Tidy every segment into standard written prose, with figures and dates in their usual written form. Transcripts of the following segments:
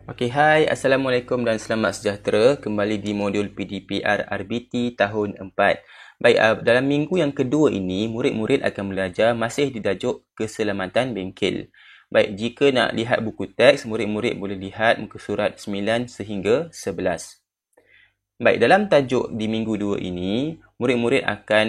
Okey, hai. Assalamualaikum dan selamat sejahtera. Kembali di modul PDPR RBT tahun 4. Baik, dalam minggu yang kedua ini, murid-murid akan belajar masih di tajuk keselamatan bengkel. Baik, jika nak lihat buku teks, murid-murid boleh lihat muka surat 9 sehingga 11. Baik, dalam tajuk di minggu 2 ini, murid-murid akan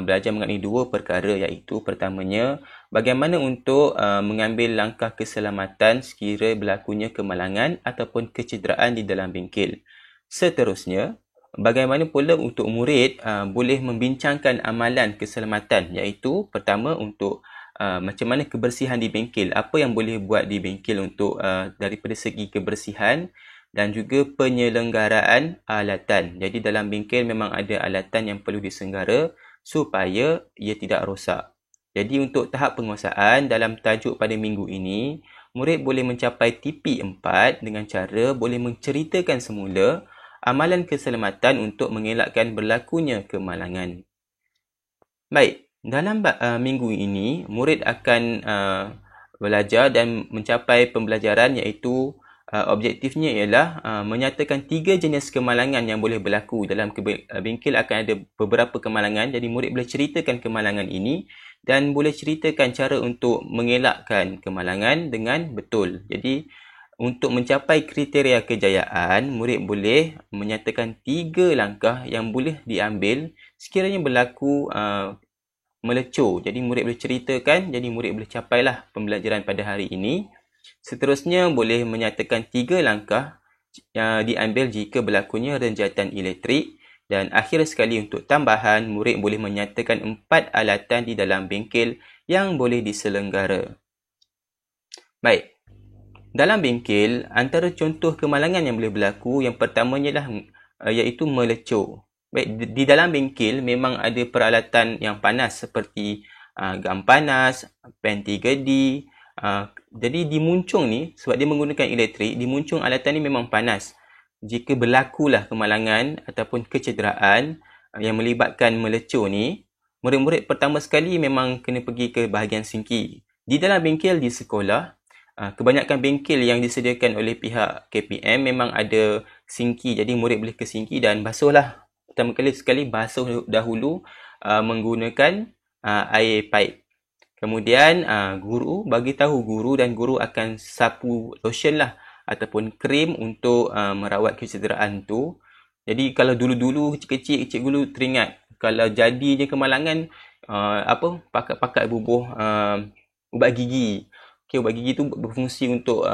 belajar mengenai dua perkara, iaitu pertamanya, bagaimana untuk mengambil langkah keselamatan sekiranya berlakunya kemalangan ataupun kecederaan di dalam bengkel. Seterusnya, bagaimana pula untuk murid boleh membincangkan amalan keselamatan, iaitu pertama untuk macam mana kebersihan di bengkel, apa yang boleh buat di bengkel untuk daripada segi kebersihan dan juga penyelenggaraan alatan. Jadi dalam bengkel memang ada alatan yang perlu diselenggara supaya ia tidak rosak. Jadi untuk tahap penguasaan dalam tajuk pada minggu ini, murid boleh mencapai TP4 dengan cara boleh menceritakan semula amalan keselamatan untuk mengelakkan berlakunya kemalangan. Baik, dalam minggu ini, murid akan belajar dan mencapai pembelajaran iaitu objektifnya ialah menyatakan 3 jenis kemalangan yang boleh berlaku. Dalam bengkel akan ada beberapa kemalangan, jadi murid boleh ceritakan kemalangan ini dan boleh ceritakan cara untuk mengelakkan kemalangan dengan betul. Jadi untuk mencapai kriteria kejayaan, murid boleh menyatakan 3 langkah yang boleh diambil sekiranya berlaku melecur. Jadi murid boleh ceritakan, jadi murid boleh capailah pembelajaran pada hari ini. Seterusnya boleh menyatakan 3 langkah yang diambil jika berlakunya renjatan elektrik. Dan akhir sekali untuk tambahan, murid boleh menyatakan 4 alatan di dalam bengkel yang boleh diselenggara. Baik, dalam bengkel, antara contoh kemalangan yang boleh berlaku, yang pertamanya iaitu melecur. Baik, di dalam bengkel memang ada peralatan yang panas seperti gam panas, pen 3D. Jadi di muncung ni, sebab dia menggunakan elektrik, di muncung alatan ni memang panas. Jika berlakulah kemalangan ataupun kecederaan yang melibatkan melecur ni, murid-murid pertama sekali memang kena pergi ke bahagian sinki. Di dalam bengkel di sekolah, kebanyakan bengkel yang disediakan oleh pihak KPM memang ada sinki. Jadi murid boleh ke sinki dan basuhlah. Pertama sekali basuh dahulu menggunakan air pipe. Kemudian guru bagi tahu guru dan guru akan sapu lotion lah ataupun krim untuk merawat kecederaan tu. Jadi kalau dulu-dulu kecil-kecil cikgu teringat kalau jadinya kemalangan pakat-pakat bubuh ubat gigi. Okay, ubat gigi tu berfungsi untuk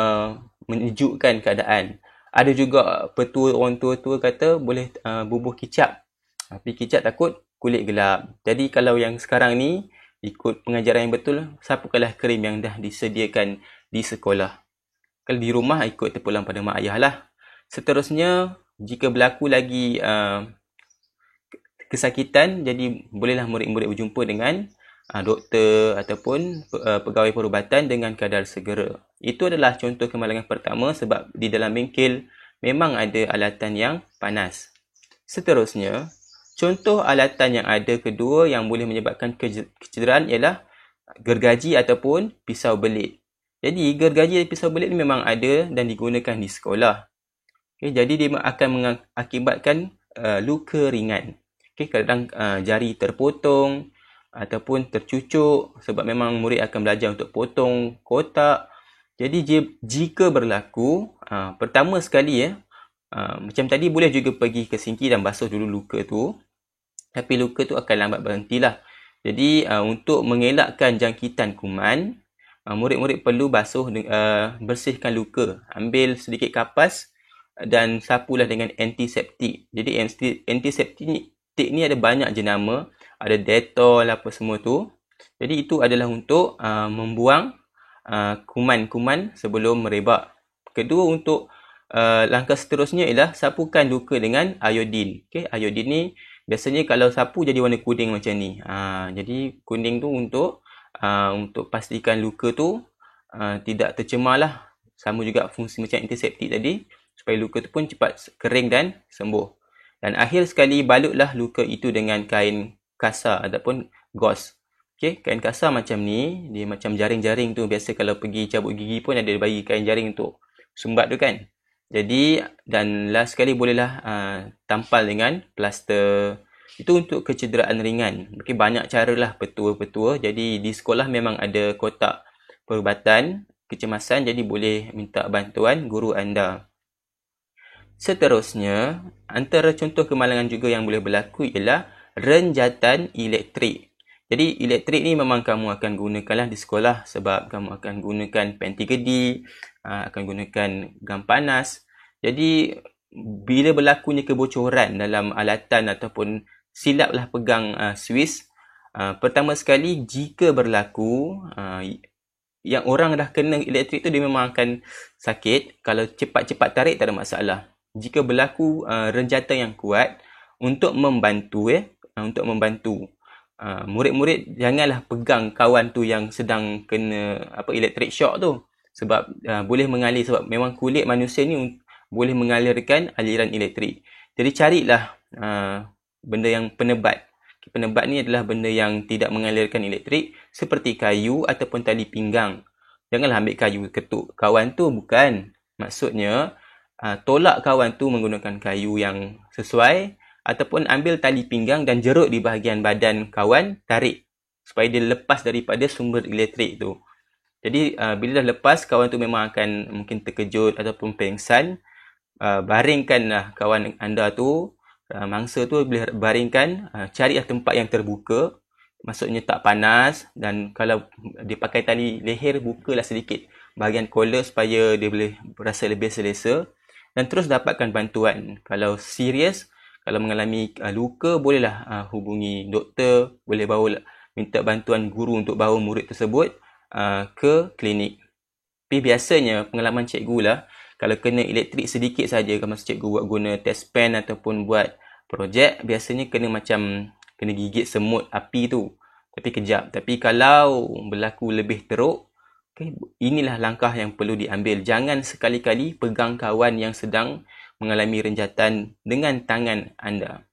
menyejukkan keadaan. Ada juga petua orang tua-tua kata boleh bubuh kicap. Tapi kicap takut kulit gelap. Jadi kalau yang sekarang ni ikut pengajaran yang betul, sapukanlah krim yang dah disediakan di sekolah. Kalau di rumah ikut terpulang pada mak ayah lah. Seterusnya, jika berlaku lagi kesakitan, jadi bolehlah murid-murid berjumpa dengan doktor ataupun pegawai perubatan dengan kadar segera. Itu adalah contoh kemalangan pertama sebab di dalam bengkel memang ada alatan yang panas. Seterusnya, contoh alatan yang ada kedua yang boleh menyebabkan kecederaan ialah gergaji ataupun pisau belit. Jadi gergaji dan pisau belit ni memang ada dan digunakan di sekolah. Okay, jadi dia akan mengakibatkan luka ringan. Okay, kadang jari terpotong ataupun tercucuk sebab memang murid akan belajar untuk potong kotak. Jadi jika berlaku, pertama sekali macam tadi boleh juga pergi ke sinki dan basuh dulu luka tu. Tapi luka tu akan lambat berhentilah. Jadi untuk mengelakkan jangkitan kuman, murid-murid perlu bersihkan luka. Ambil sedikit kapas dan sapulah dengan antiseptik. Jadi antiseptik ni ada banyak jenama. Ada Dettol apa semua tu. Jadi itu adalah untuk membuang kuman-kuman sebelum merebak. Kedua, untuk langkah seterusnya ialah sapukan luka dengan iodin. Okay, iodin ni biasanya kalau sapu jadi warna kuning macam ni. Jadi kuning tu untuk pastikan luka tu tidak tercemar lah. Sama juga fungsi macam antiseptik tadi, supaya luka tu pun cepat kering dan sembuh. Dan akhir sekali, balutlah luka itu dengan kain kasar ataupun gauze. Okay, kain kasar macam ni, dia macam jaring-jaring tu. Biasa kalau pergi cabut gigi pun ada bagi kain jaring untuk sumbat tu kan. Jadi, dan last sekali bolehlah tampal dengan plaster. Itu untuk kecederaan ringan. Okay, banyak caralah petua-petua. Jadi di sekolah memang ada kotak perubatan kecemasan, jadi boleh minta bantuan guru anda. Seterusnya, antara contoh kemalangan juga yang boleh berlaku ialah renjatan elektrik. Jadi elektrik ni memang kamu akan gunakanlah di sekolah sebab kamu akan gunakan penti gedi, akan gunakan gam panas. Jadi bila berlakunya kebocoran dalam alatan ataupun silaplah pegang Swiss, pertama sekali jika berlaku yang orang dah kena elektrik tu dia memang akan sakit. Kalau cepat-cepat tarik tak ada masalah. Jika berlaku renjatan yang kuat, untuk membantu murid-murid janganlah pegang kawan tu yang sedang kena elektrik shock tu, sebab boleh mengalir, sebab memang kulit manusia ni boleh mengalirkan aliran elektrik. Jadi carilah benda yang penebat. Penebat ni adalah benda yang tidak mengalirkan elektrik, seperti kayu ataupun tali pinggang. Janganlah ambil kayu ketuk kawan tu, bukan. Maksudnya tolak kawan tu menggunakan kayu yang sesuai, ataupun ambil tali pinggang dan jerut di bahagian badan kawan, tarik supaya dia lepas daripada sumber elektrik tu. Jadi bila dah lepas, kawan tu memang akan mungkin terkejut ataupun pengsan. Baringkanlah kawan anda tu, mangsa tu boleh baringkan, carilah tempat yang terbuka, maksudnya tak panas, dan kalau dia pakai tali leher, bukalah sedikit bahagian collar supaya dia boleh berasa lebih selesa, dan terus dapatkan bantuan. Kalau serius, kalau mengalami luka, bolehlah hubungi doktor, boleh minta bantuan guru untuk bawa murid tersebut ke klinik. Tapi biasanya pengalaman cikgu lah, kalau kena elektrik sedikit saja, kalau masa cikgu buat guna test pen ataupun buat projek, biasanya kena gigit semut api tu. Tapi kejap. Tapi kalau berlaku lebih teruk, inilah langkah yang perlu diambil. Jangan sekali-kali pegang kawan yang sedang mengalami renjatan dengan tangan anda.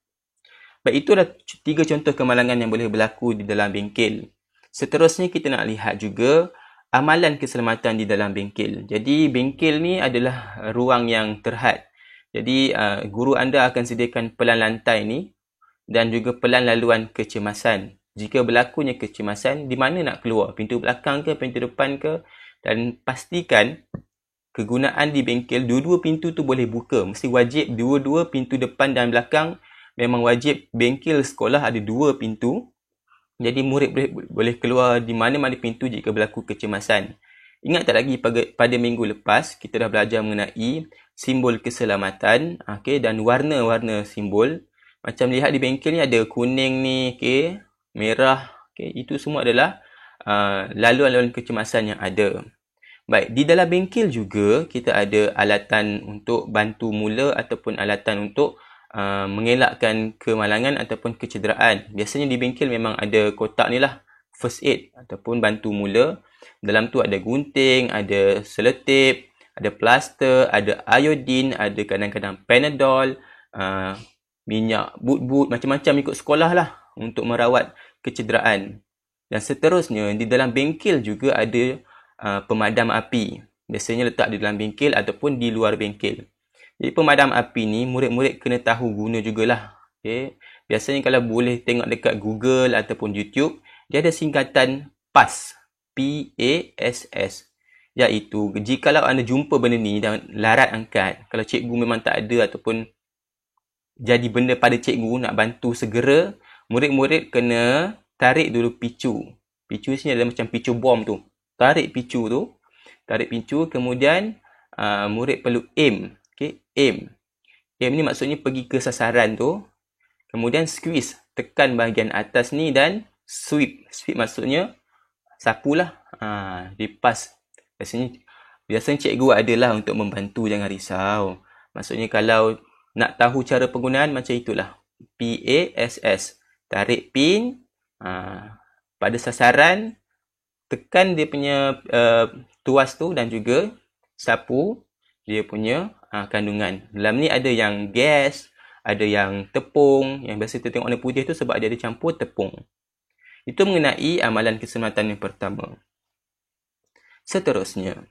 Baik, itu adalah 3 contoh kemalangan yang boleh berlaku di dalam bengkel. Seterusnya kita nak lihat juga amalan keselamatan di dalam bengkel. Jadi bengkel ni adalah ruang yang terhad. Jadi guru anda akan sediakan pelan lantai ni dan juga pelan laluan kecemasan. Jika berlakunya kecemasan, di mana nak keluar? Pintu belakang ke, pintu depan ke? Dan pastikan kegunaan di bengkel, dua-dua pintu tu boleh buka. Mesti wajib dua-dua pintu depan dan belakang. Memang wajib bengkel sekolah ada 2 pintu. Jadi murid boleh keluar di mana-mana pintu jika berlaku kecemasan. Ingat tak lagi pada minggu lepas, kita dah belajar mengenai simbol keselamatan, dan warna-warna simbol. Macam lihat di bengkel ni ada kuning ni, merah, itu semua adalah laluan-laluan kecemasan yang ada. Baik, di dalam bengkel juga kita ada alatan untuk bantu mula ataupun alatan untuk mengelakkan kemalangan ataupun kecederaan. Biasanya di bengkel memang ada kotak ni lah, first aid ataupun bantu mula. Dalam tu ada gunting, ada selotip, ada plaster, ada iodine, ada kadang-kadang Panadol, minyak but-but, macam-macam ikut sekolah lah untuk merawat kecederaan. Dan seterusnya, di dalam bengkel juga ada pemadam api. Biasanya letak di dalam bengkel ataupun di luar bengkel. Jadi pemadam api ni murid-murid kena tahu guna jugalah. Biasanya kalau boleh tengok dekat Google ataupun YouTube, dia ada singkatan PASS, P-A-S-S. Iaitu jikalau anda jumpa benda ni dan larat angkat, kalau cikgu memang tak ada ataupun jadi benda pada cikgu nak bantu segera, murid-murid kena tarik dulu picu. Picu sini adalah macam picu bom tu. Tarik picu, kemudian murid perlu aim. Aim ni maksudnya pergi ke sasaran tu. Kemudian squeeze, tekan bahagian atas ni, dan sweep. Sweep maksudnya sapulah. Dipas. Biasanya cikgu adalah untuk membantu, jangan risau. Maksudnya kalau nak tahu cara penggunaan, macam itulah. P-A-S-S. Tarik pin pada sasaran, tekan dia punya tuas tu, dan juga sapu dia punya kandungan. Dalam ni ada yang gas, ada yang tepung. Yang biasa kita tengok warna putih tu sebab dia ada campur tepung. Itu mengenai amalan keselamatan yang pertama. Seterusnya,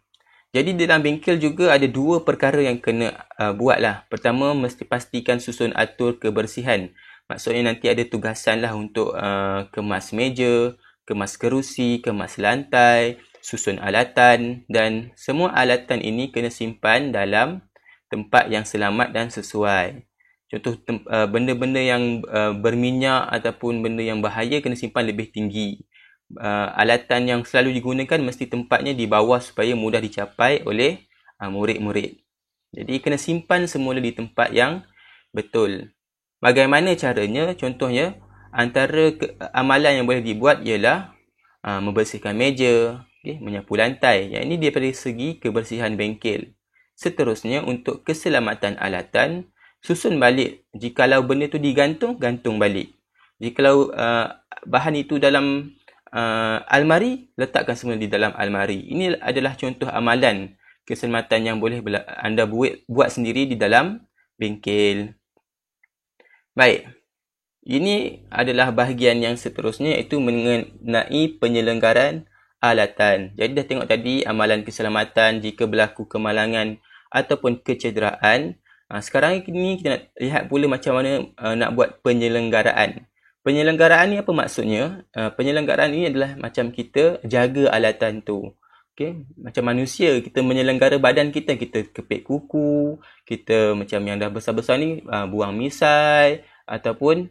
Jadi dalam bengkel juga ada dua perkara yang kena buat lah. Pertama, mesti pastikan susun atur kebersihan. Maksudnya nanti ada tugasan lah untuk kemas meja, kemas kerusi, kemas lantai, susun alatan, dan semua alatan ini kena simpan dalam tempat yang selamat dan sesuai. Contoh benda-benda yang berminyak ataupun benda yang bahaya kena simpan lebih tinggi. Alatan yang selalu digunakan mesti tempatnya di bawah supaya mudah dicapai oleh murid-murid. Jadi kena simpan semula di tempat yang betul. Bagaimana caranya? Contohnya, antara amalan yang boleh dibuat ialah membersihkan meja, menyapu lantai. Yang ini daripada segi kebersihan bengkel. Seterusnya, untuk keselamatan alatan, susun balik. Jikalau benda tu digantung, gantung balik. Jikalau bahan itu dalam almari, letakkan semula di dalam almari. Ini adalah contoh amalan keselamatan yang boleh anda buat sendiri di dalam bengkel. Baik, ini adalah bahagian yang seterusnya, iaitu mengenai penyelenggaraan alatan. Jadi dah tengok tadi amalan keselamatan jika berlaku kemalangan ataupun kecederaan. Sekarang ini kita nak lihat pula macam mana nak buat penyelenggaraan. Penyelenggaraan ni apa maksudnya? Penyelenggaraan ini adalah macam kita jaga alatan tu. Okay? Macam manusia, kita menyelenggara badan kita, kita kepit kuku, kita macam yang dah besar-besar ni buang misai ataupun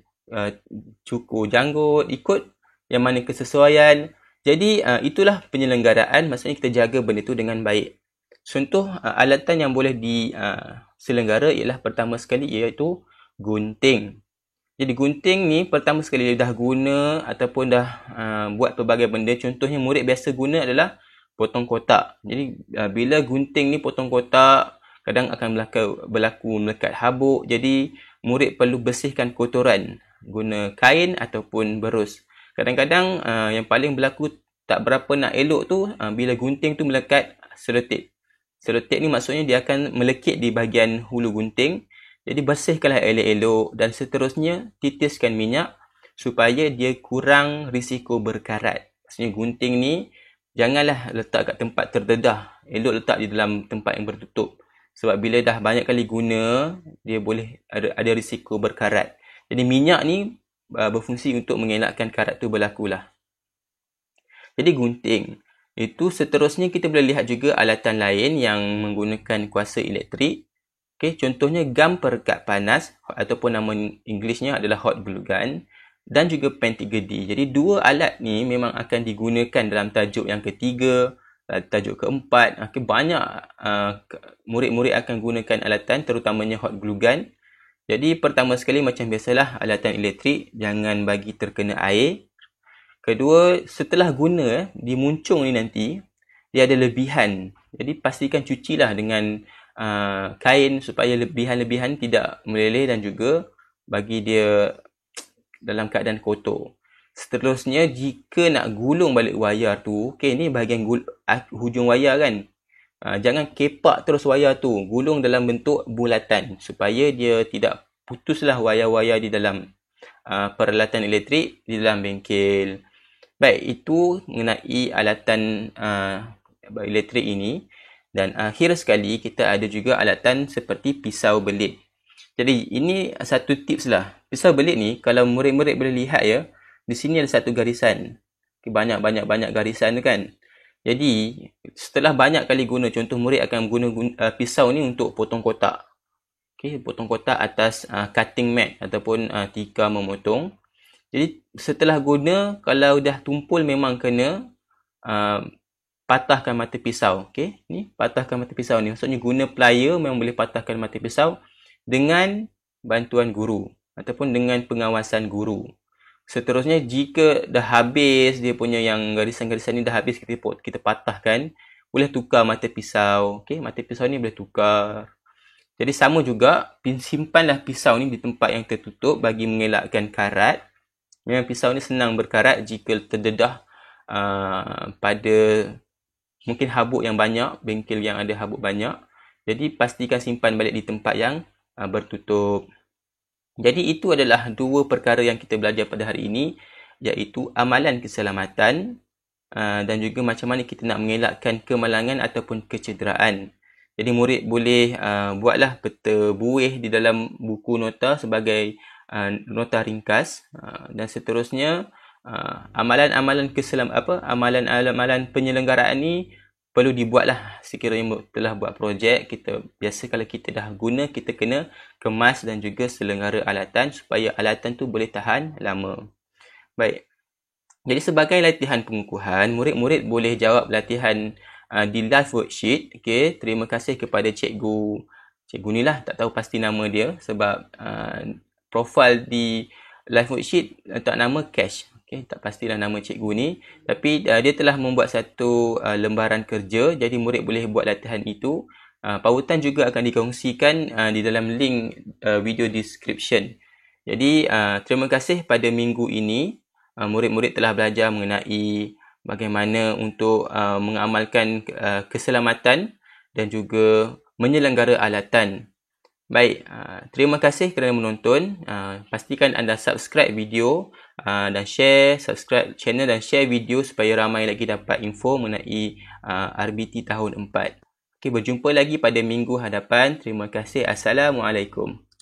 cukur janggut, ikut yang mana kesesuaian. Jadi itulah penyelenggaraan, maksudnya kita jaga benda tu dengan baik. Contoh alatan yang boleh diselenggara ialah pertama sekali iaitu gunting. Jadi gunting ni pertama sekali dah guna ataupun dah buat pelbagai benda. Contohnya murid biasa guna adalah potong kotak. Jadi bila gunting ni potong kotak, kadang akan berlaku melekat habuk. Jadi murid perlu bersihkan kotoran guna kain ataupun berus. Kadang-kadang yang paling berlaku tak berapa nak elok tu bila gunting tu melekat seletik. Seletik ni maksudnya dia akan melekit di bahagian hulu gunting. Jadi bersihkanlah elok-elok dan seterusnya titiskan minyak supaya dia kurang risiko berkarat. Maksudnya gunting ni janganlah letak kat tempat terdedah. Elok letak di dalam tempat yang bertutup. Sebab bila dah banyak kali guna, dia boleh ada risiko berkarat. Jadi minyak ni berfungsi untuk mengelakkan karat tu berlakulah. Jadi gunting. Itu seterusnya kita boleh lihat juga alatan lain yang menggunakan kuasa elektrik. Okay, contohnya gam perekat panas ataupun nama Englishnya adalah hot glue gun. Dan juga pen 3D. Jadi dua alat ni memang akan digunakan dalam tajuk yang ketiga, tajuk keempat. Banyak murid-murid akan gunakan alatan, terutamanya hot glue gun. Jadi pertama sekali macam biasalah alatan elektrik, jangan bagi terkena air. Kedua, setelah guna, dimuncung ni nanti, dia ada lebihan. Jadi pastikan cucilah dengan kain supaya lebihan-lebihan tidak meleleh dan juga bagi dia dalam keadaan kotor. Seterusnya, jika nak gulung balik wayar tu, ni bahagian hujung wayar kan. Jangan kepak terus wayar tu. Gulung dalam bentuk bulatan supaya dia tidak putuslah wayar-wayar di dalam peralatan elektrik di dalam bengkel. Baik, itu mengenai alatan elektrik ini. Dan akhir sekali, kita ada juga alatan seperti pisau belit. Jadi ini satu tips lah. Pisau belit ni kalau murid-murid boleh lihat ya, di sini ada satu garisan. Banyak garisan tu kan. Jadi setelah banyak kali guna, contoh murid akan guna pisau ni untuk potong kotak. Potong kotak atas cutting mat ataupun tikar memotong. Jadi setelah guna, kalau dah tumpul memang kena patahkan mata pisau. Ni patahkan mata pisau ni. Maksudnya guna plier memang boleh patahkan mata pisau dengan bantuan guru ataupun dengan pengawasan guru. Seterusnya, jika dah habis dia punya yang garisan-garisan ni dah habis, kita patahkan, boleh tukar mata pisau. Mata pisau ni boleh tukar. Jadi sama juga, simpanlah pisau ni di tempat yang tertutup bagi mengelakkan karat. Memang pisau ni senang berkarat jika terdedah pada mungkin habuk yang banyak, bengkel yang ada habuk banyak. Jadi pastikan simpan balik di tempat yang bertutup. Jadi itu adalah dua perkara yang kita belajar pada hari ini, iaitu amalan keselamatan dan juga macam mana kita nak mengelakkan kemalangan ataupun kecederaan. Jadi murid boleh buatlah peta buih di dalam buku nota sebagai nota ringkas, dan seterusnya amalan-amalan amalan-amalan penyelenggaraan ni perlu dibuatlah sekiranya telah buat projek. Biasa kalau kita dah guna, kita kena kemas dan juga selenggara alatan supaya alatan tu boleh tahan lama. Baik. Jadi sebagai latihan pengukuhan, murid-murid boleh jawab latihan di live worksheet. Okey, terima kasih kepada cikgu ni lah, tak tahu pasti nama dia sebab profil di live worksheet letak nama Cash. Okey, tak pastilah nama cikgu ni, tapi dia telah membuat satu lembaran kerja, jadi murid boleh buat latihan itu. Pautan juga akan dikongsikan di dalam link video description. Jadi terima kasih pada minggu ini murid-murid telah belajar mengenai bagaimana untuk mengamalkan keselamatan dan juga menyelenggara alatan. Baik, terima kasih kerana menonton. Pastikan anda subscribe video dan subscribe channel dan share video supaya ramai lagi dapat info mengenai RBT tahun 4. Okey, berjumpa lagi pada minggu hadapan. Terima kasih. Assalamualaikum.